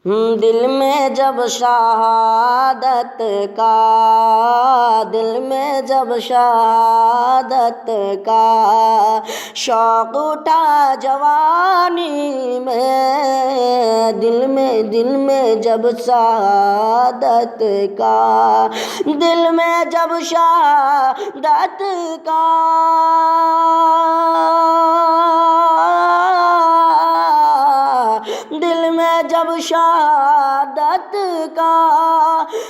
دل میں جب شہادت کا، دل میں جب شہادت کا شوق اٹھا جوانی میں، دل میں جب شہادت کا، دل میں جب شہادت کا، دل میں جب شہادت کا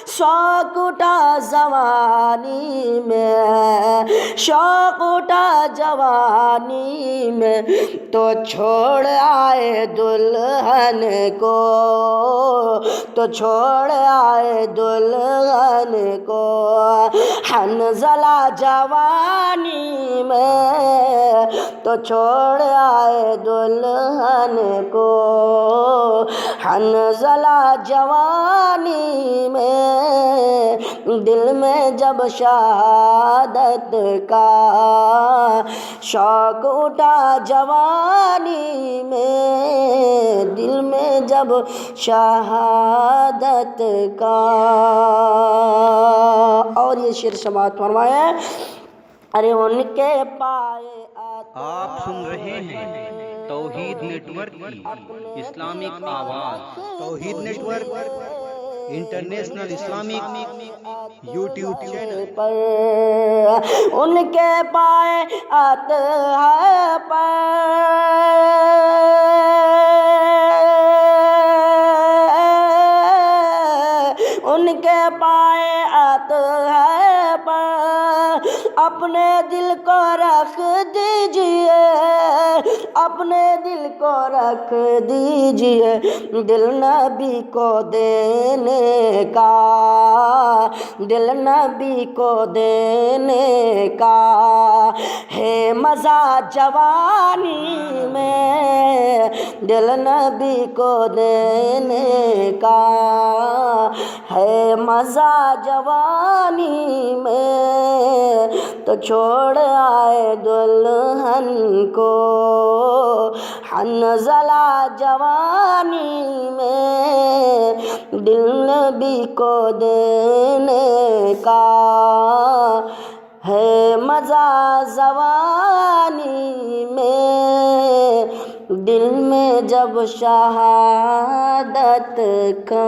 شوق اٹھا جوانی میں، شوق اٹھا جوانی میں، تو چھوڑ آئے دلہن کو، تو چھوڑ آئے دلہن کو حنظلہ جوانی میں، تو چھوڑ آئے دلہن کو حنظلہ جوانی میں، دل میں جب شہادت کا شوق اٹھا جوانی میں، دل میں جب شہادت کا۔ اور یہ شعر سماعت فرمائے، ارے ان کے پائے آپ سن رہے ہیں توحید نیٹ ورک کی اسلامک آواز۔ Tawheed network international Islamic YouTube channel پر ان کے پائے آت ہے پر، ان کے پائے آت ہے پر، اپنے دل کو رکھ دیجئے، اپنے دل کو رکھ دیجئے، دل نبی کو دینے کا، دل نبی کو دینے کا ہے مزہ جوانی میں، دل نبی کو دینے کا ہے مزہ جوانی میں، تو چھوڑ آئے دلہن کو حنظلہ جوانی میں، دل نبی کو دینے کا ہے مزہ جوانی میں، دل میں جب شہادت کا۔